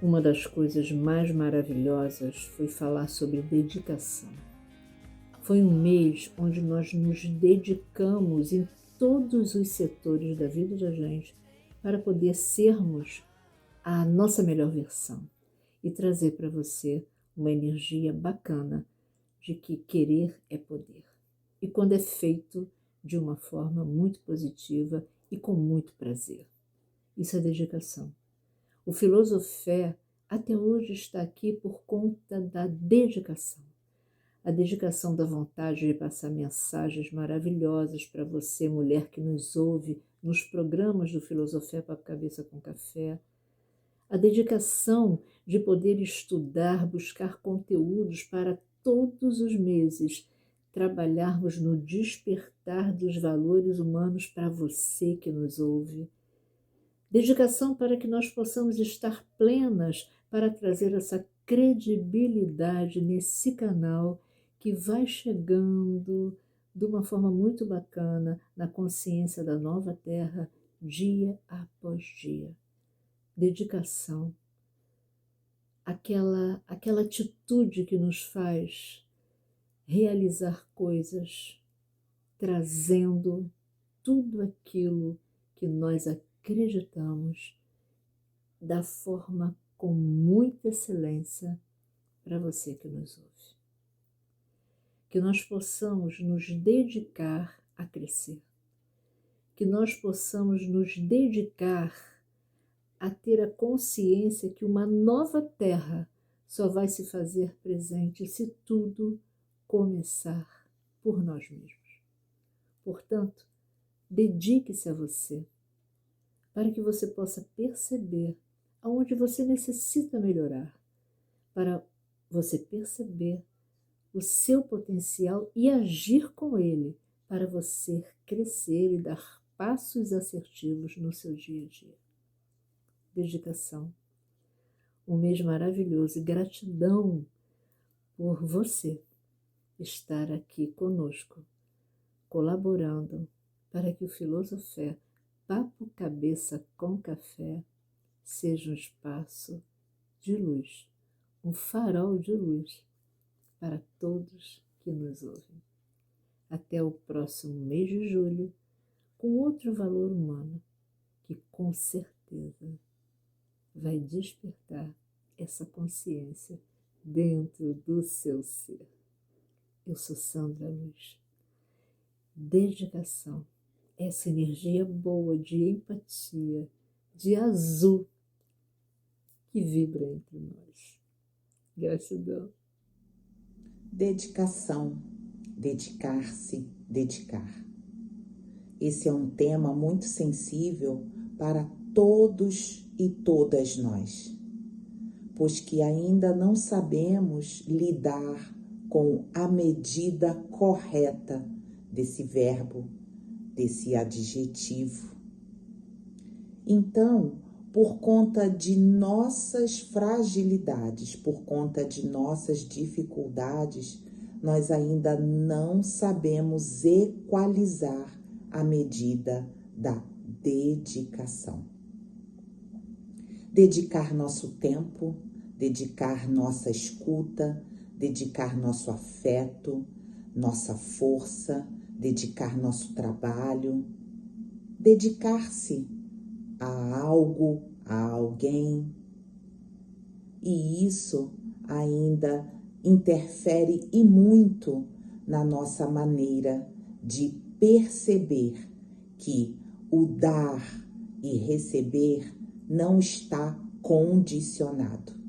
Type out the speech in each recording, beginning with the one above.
Uma das coisas mais maravilhosas foi falar sobre dedicação. Foi um mês onde nós nos dedicamos em todos os setores da vida da gente para poder sermos a nossa melhor versão e trazer para você uma energia bacana de que querer é poder. E quando é feito de uma forma muito positiva e com muito prazer. Isso é dedicação. O Filosofé até hoje está aqui por conta da dedicação. A dedicação da vontade de passar mensagens maravilhosas para você, mulher que nos ouve nos programas do Filosofé Papo Cabeça com Café. A dedicação de poder estudar, buscar conteúdos para todos os meses trabalharmos no despertar dos valores humanos para você que nos ouve. Dedicação para que nós possamos estar plenas para trazer essa credibilidade nesse canal que vai chegando de uma forma muito bacana na consciência da nova terra, dia após dia. Dedicação, aquela atitude que nos faz realizar coisas, trazendo tudo aquilo que nós acreditamos da forma com muita excelência para você que nos ouve. Que nós possamos nos dedicar a crescer, que nós possamos nos dedicar a ter a consciência que uma nova terra só vai se fazer presente se tudo começar por nós mesmos. Portanto, dedique-se a você, para que você possa perceber aonde você necessita melhorar, para você perceber o seu potencial e agir com ele, para você crescer e dar passos assertivos no seu dia a dia. Dedicação. Um mês maravilhoso e gratidão por você estar aqui conosco, colaborando para que o Filosofé Papo Cabeça com Café seja um espaço de luz, um farol de luz para todos que nos ouvem. Até o próximo mês de julho, com outro valor humano que com certeza vai despertar essa consciência dentro do seu ser. Eu sou Sandra Luz. Dedicação, essa energia boa de empatia, de azul que vibra entre nós. Gratidão. Dedicação, dedicar-se, dedicar. Esse é um tema muito sensível para todos e todas nós, pois que ainda não sabemos lidar com a medida correta desse verbo, desse adjetivo. Então, por conta de nossas fragilidades, por conta de nossas dificuldades, nós ainda não sabemos equalizar a medida da dedicação. Dedicar nosso tempo, dedicar nossa escuta, dedicar nosso afeto, nossa força, dedicar nosso trabalho, dedicar-se a algo, a alguém. E isso ainda interfere e muito na nossa maneira de perceber que o dar e receber não está condicionado.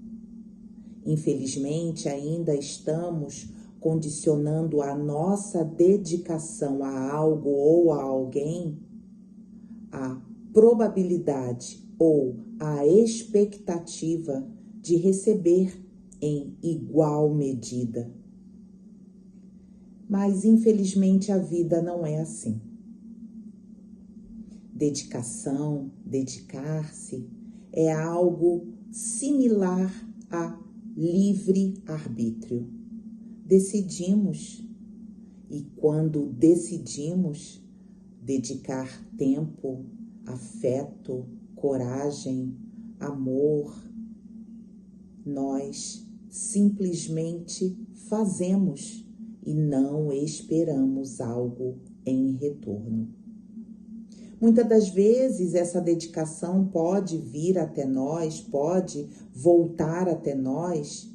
Infelizmente, ainda estamos condicionando a nossa dedicação a algo ou a alguém a probabilidade ou a expectativa de receber em igual medida. Mas, infelizmente, a vida não é assim. Dedicação, dedicar-se, é algo similar a livre-arbítrio. Decidimos, e quando decidimos dedicar tempo, afeto, coragem, amor, Nós simplesmente fazemos e não esperamos algo em retorno. Muitas das vezes essa dedicação pode vir até nós, pode voltar até nós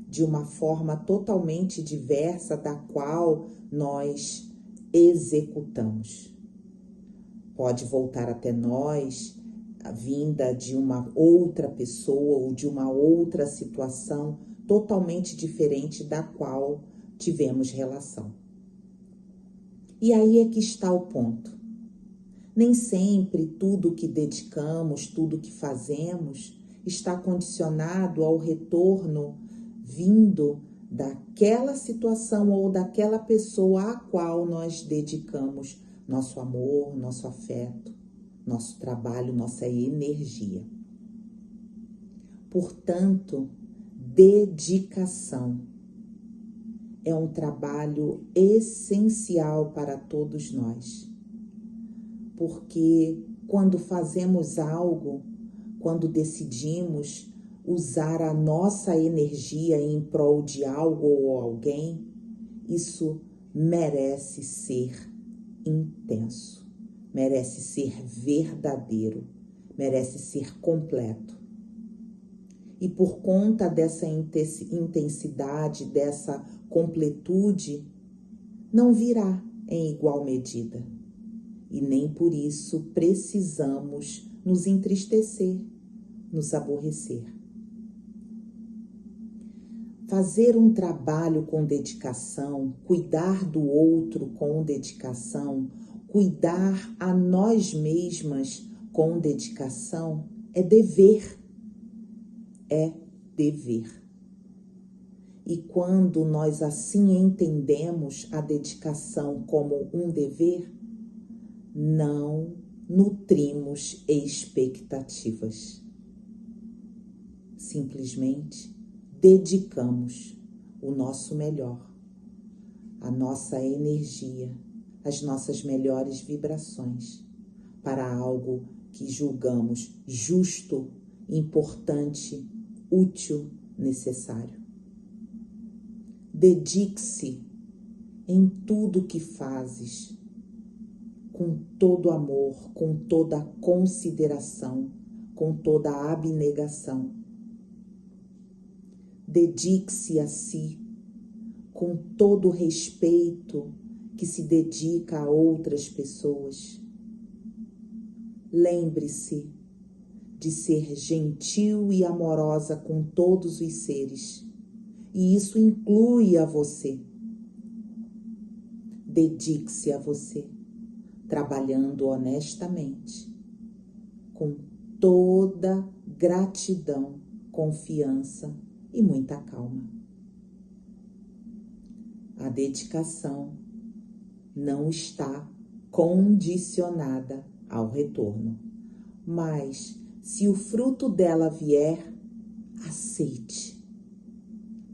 de uma forma totalmente diversa da qual nós executamos. Pode voltar até nós a vinda de uma outra pessoa ou de uma outra situação totalmente diferente da qual tivemos relação. E aí é que está o ponto. Nem sempre tudo que dedicamos, tudo que fazemos, está condicionado ao retorno vindo daquela situação ou daquela pessoa à qual nós dedicamos nosso amor, nosso afeto, nosso trabalho, nossa energia. Portanto, dedicação é um trabalho essencial para todos nós. Porque quando fazemos algo, quando decidimos usar a nossa energia em prol de algo ou alguém, isso merece ser intenso, merece ser verdadeiro, merece ser completo. E por conta dessa intensidade, dessa completude, não virá em igual medida. E nem por isso precisamos nos entristecer, nos aborrecer. Fazer um trabalho com dedicação, cuidar do outro com dedicação, cuidar a nós mesmas com dedicação é dever. É dever. E quando nós assim entendemos a dedicação como um dever, não nutrimos expectativas. Simplesmente dedicamos o nosso melhor, a nossa energia, as nossas melhores vibrações para algo que julgamos justo, importante, útil, necessário. Dedique-se em tudo que fazes, com todo amor, com toda consideração, com toda abnegação. Dedique-se a si, com todo respeito que se dedica a outras pessoas. Lembre-se de ser gentil e amorosa com todos os seres, e isso inclui a você. Dedique-se a você, trabalhando honestamente, com toda gratidão, confiança e muita calma. A dedicação não está condicionada ao retorno, mas se o fruto dela vier, aceite,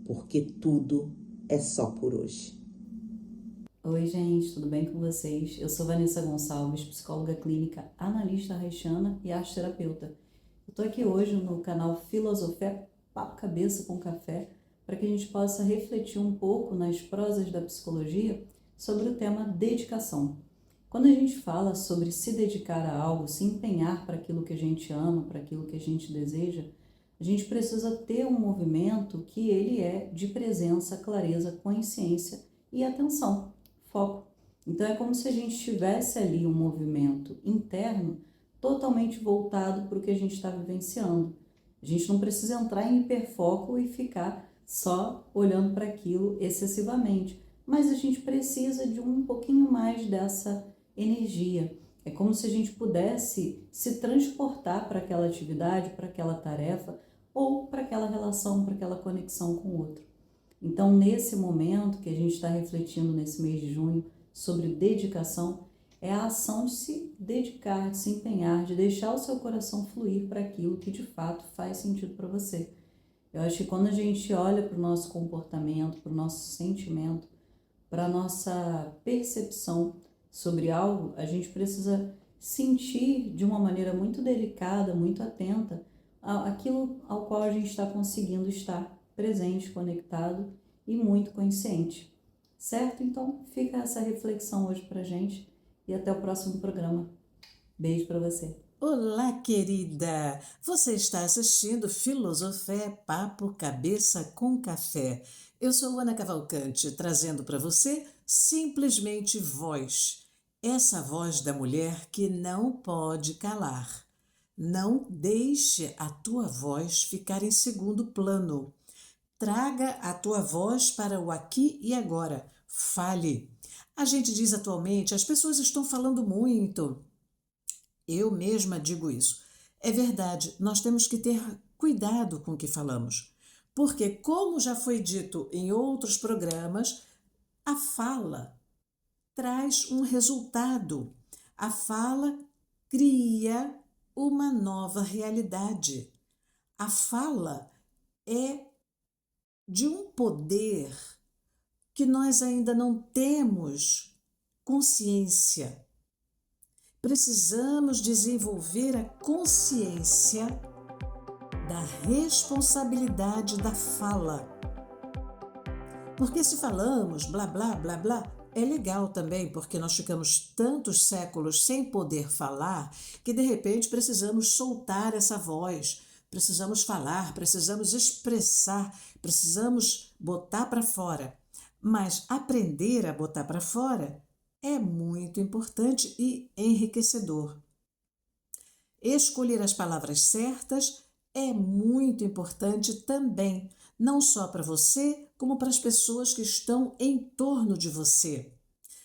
porque tudo é só por hoje. Oi gente, tudo bem com vocês? Eu sou Vanessa Gonçalves, psicóloga clínica, analista haitiana e arte-terapeuta. Eu tô aqui hoje no canal Filosofé, Papo Cabeça com Café, para que a gente possa refletir um pouco nas prosas da psicologia sobre o tema dedicação. Quando a gente fala sobre se dedicar a algo, se empenhar para aquilo que a gente ama, para aquilo que a gente deseja, a gente precisa ter um movimento que ele é de presença, clareza, consciência e atenção, foco. Então é como se a gente tivesse ali um movimento interno totalmente voltado para o que a gente está vivenciando. A gente não precisa entrar em hiperfoco e ficar só olhando para aquilo excessivamente, mas a gente precisa de um pouquinho mais dessa energia. É como se a gente pudesse se transportar para aquela atividade, para aquela tarefa ou para aquela relação, para aquela conexão com o outro. Então, nesse momento que a gente está refletindo nesse mês de junho sobre dedicação, é a ação de se dedicar, de se empenhar, de deixar o seu coração fluir para aquilo que de fato faz sentido para você. Eu acho que quando a gente olha para o nosso comportamento, para o nosso sentimento, para a nossa percepção sobre algo, a gente precisa sentir de uma maneira muito delicada, muito atenta, aquilo ao qual a gente está conseguindo estar presente, conectado e muito consciente. Certo? Então fica essa reflexão hoje pra gente e até o próximo programa. Beijo para você. Olá, querida! Você está assistindo Filosofé Papo Cabeça com Café. Eu sou Ana Cavalcante, trazendo para você simplesmente voz. Essa voz da mulher que não pode calar. Não deixe a tua voz ficar em segundo plano. Traga a tua voz para o aqui e agora. Fale. A gente diz atualmente, as pessoas estão falando muito. Eu mesma digo isso. É verdade, nós temos que ter cuidado com o que falamos. Porque, como já foi dito em outros programas, a fala traz um resultado. A fala cria uma nova realidade. A fala é de um poder que nós ainda não temos consciência. Precisamos desenvolver a consciência da responsabilidade da fala. Porque se falamos blá blá blá blá, é legal também, porque nós ficamos tantos séculos sem poder falar que de repente precisamos soltar essa voz, precisamos falar, precisamos expressar, precisamos botar para fora. Mas aprender a botar para fora é muito importante e enriquecedor. Escolher as palavras certas é muito importante também, não só para você, como para as pessoas que estão em torno de você.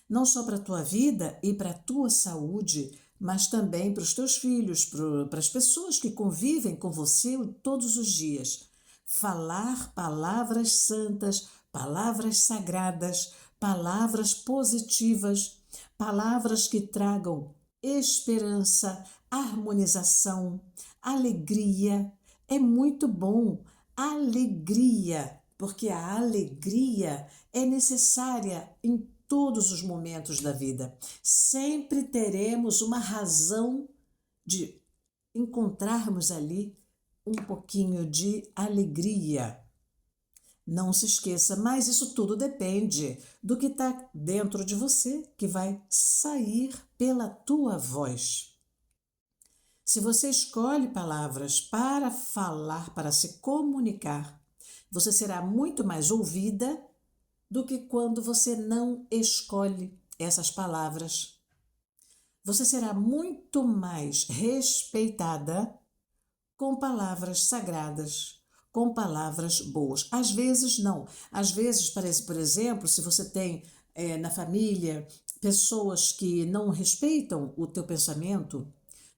Não só para a tua vida e para a tua saúde, mas também para os teus filhos, para as pessoas que convivem com você todos os dias. Falar palavras santas, palavras sagradas, palavras positivas, palavras que tragam esperança, harmonização, alegria. É muito bom. Alegria, porque a alegria é necessária em todos os momentos da vida. Sempre teremos uma razão de encontrarmos ali um pouquinho de alegria. Não se esqueça, mas isso tudo depende do que está dentro de você, que vai sair pela tua voz. Se você escolhe palavras para falar, para se comunicar, você será muito mais ouvida do que quando você não escolhe essas palavras. Você será muito mais respeitada com palavras sagradas, com palavras boas. Às vezes não. Às vezes, parece, por exemplo, se você tem na família pessoas que não respeitam o teu pensamento,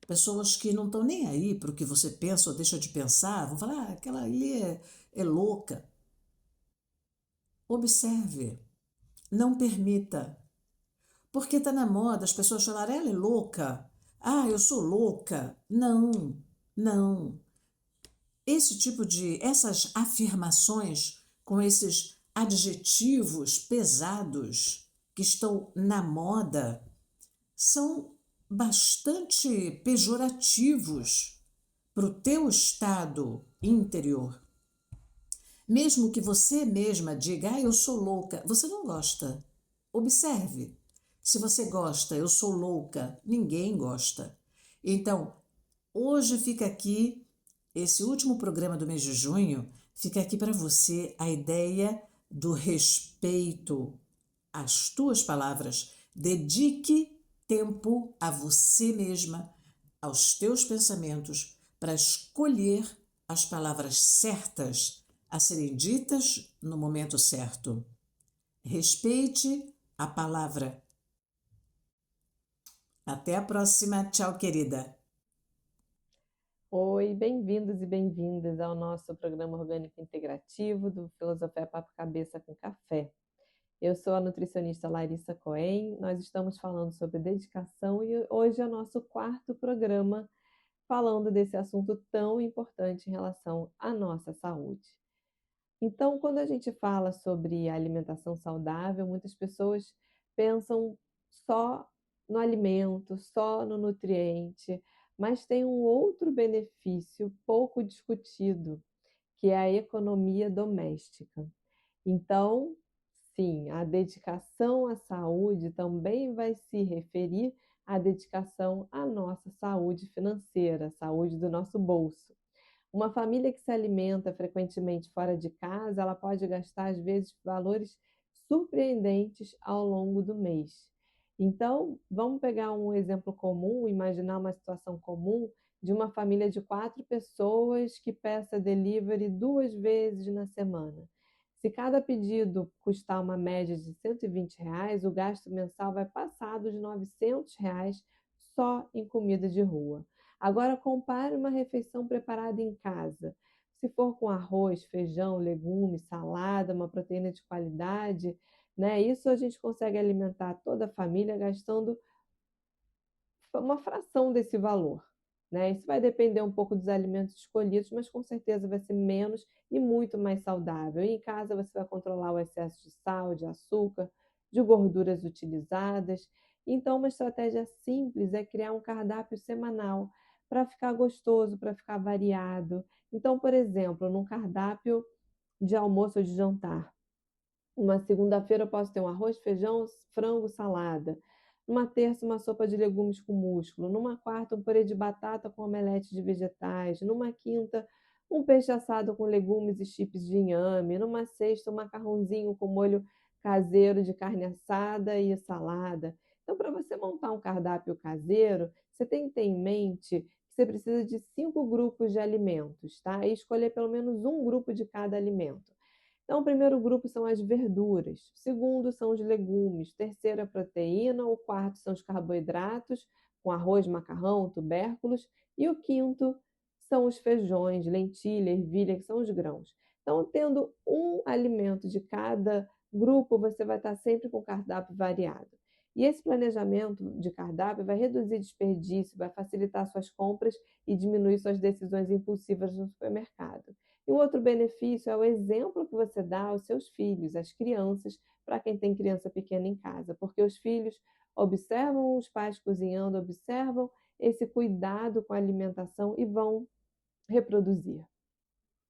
pessoas que não estão nem aí para o que você pensa ou deixa de pensar, vão falar, aquela ali é louca. Observe, não permita. Porque está na moda as pessoas falarem, ela é louca. Ah, eu sou louca. Não, não. Essas afirmações com esses adjetivos pesados que estão na moda são bastante pejorativos para o teu estado interior. Mesmo que você mesma diga, eu sou louca, você não gosta. Observe. Se você gosta, eu sou louca, ninguém gosta. Então, hoje fica aqui, esse último programa do mês de junho, fica aqui para você a ideia do respeito às tuas palavras. Dedique tempo a você mesma, aos teus pensamentos, para escolher as palavras certas a serem ditas no momento certo. Respeite a palavra. Até a próxima. Tchau, querida. Oi, bem-vindos e bem-vindas ao nosso programa orgânico integrativo do Filosofia Papo Cabeça com Café. Eu sou a nutricionista Larissa Cohen, nós estamos falando sobre dedicação e hoje é o nosso quarto programa falando desse assunto tão importante em relação à nossa saúde. Então, quando a gente fala sobre alimentação saudável, muitas pessoas pensam só no alimento, só no nutriente, mas tem um outro benefício pouco discutido, que é a economia doméstica. Então, sim, a dedicação à saúde também vai se referir à dedicação à nossa saúde financeira, à saúde do nosso bolso. Uma família que se alimenta frequentemente fora de casa, ela pode gastar, às vezes, valores surpreendentes ao longo do mês. Então, vamos pegar um exemplo comum, imaginar uma situação comum de uma família de 4 pessoas que peça delivery 2 vezes na semana. Se cada pedido custar uma média de R$ 120, o gasto mensal vai passar dos R$ 900 só em comida de rua. Agora compare uma refeição preparada em casa. Se for com arroz, feijão, legumes, salada, uma proteína de qualidade, né? Isso a gente consegue alimentar toda a família gastando uma fração desse valor, né? Isso vai depender um pouco dos alimentos escolhidos, mas com certeza vai ser menos e muito mais saudável. E em casa você vai controlar o excesso de sal, de açúcar, de gorduras utilizadas. Então, uma estratégia simples é criar um cardápio semanal para ficar gostoso, para ficar variado. Então, por exemplo, num cardápio de almoço ou de jantar, uma segunda-feira eu posso ter um arroz, feijão, frango, salada. Numa terça, uma sopa de legumes com músculo. Numa quarta, um purê de batata com omelete de vegetais. Numa quinta, um peixe assado com legumes e chips de inhame. Numa sexta, um macarrãozinho com molho caseiro de carne assada e salada. Então, para você montar um cardápio caseiro, você tem que ter em mente que você precisa de 5 grupos de alimentos, tá? E escolher pelo menos um grupo de cada alimento. Então, o primeiro grupo são as verduras, o segundo são os legumes, o terceiro é a proteína, o quarto são os carboidratos, com arroz, macarrão, tubérculos, e o quinto são os feijões, lentilha, ervilha, que são os grãos. Então, tendo um alimento de cada grupo, você vai estar sempre com o cardápio variado. E esse planejamento de cardápio vai reduzir desperdício, vai facilitar suas compras e diminuir suas decisões impulsivas no supermercado. E um outro benefício é o exemplo que você dá aos seus filhos, às crianças, para quem tem criança pequena em casa, porque os filhos observam os pais cozinhando, observam esse cuidado com a alimentação e vão reproduzir.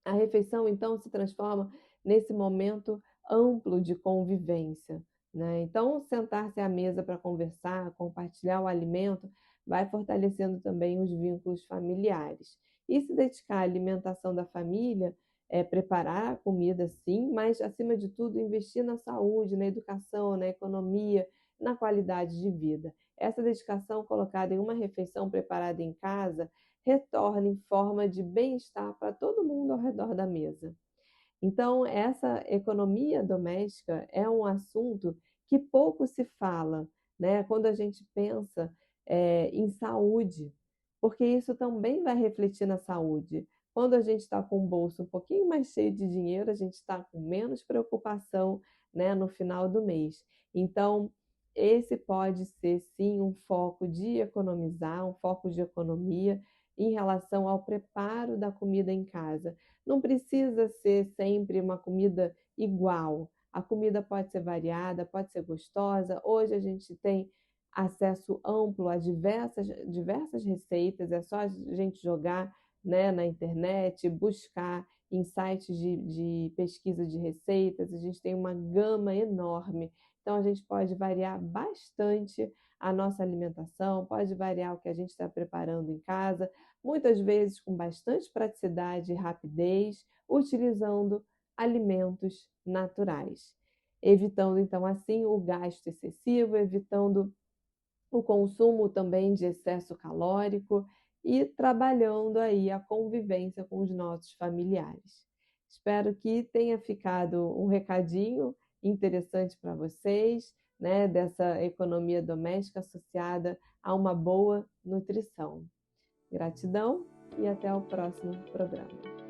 A refeição, então, se transforma nesse momento amplo de convivência, né? Então, sentar-se à mesa para conversar, compartilhar o alimento, vai fortalecendo também os vínculos familiares. E se dedicar à alimentação da família, preparar a comida, sim, mas, acima de tudo, investir na saúde, na educação, na economia, na qualidade de vida. Essa dedicação colocada em uma refeição preparada em casa retorna em forma de bem-estar para todo mundo ao redor da mesa. Então, essa economia doméstica é um assunto que pouco se fala, né? Quando a gente pensa em saúde, porque isso também vai refletir na saúde. Quando a gente está com o bolso um pouquinho mais cheio de dinheiro, a gente está com menos preocupação, né, no final do mês. Então, esse pode ser, sim, um foco de economizar, um foco de economia em relação ao preparo da comida em casa. Não precisa ser sempre uma comida igual. A comida pode ser variada, pode ser gostosa. Hoje a gente tem acesso amplo a diversas receitas, é só a gente jogar, né, na internet, buscar em sites de pesquisa de receitas, a gente tem uma gama enorme. Então a gente pode variar bastante a nossa alimentação, pode variar o que a gente está preparando em casa, muitas vezes com bastante praticidade e rapidez, utilizando alimentos naturais, evitando então assim o gasto excessivo, evitando o consumo também de excesso calórico e trabalhando aí a convivência com os nossos familiares. Espero que tenha ficado um recadinho interessante para vocês, né, dessa economia doméstica associada a uma boa nutrição. Gratidão e até o próximo programa.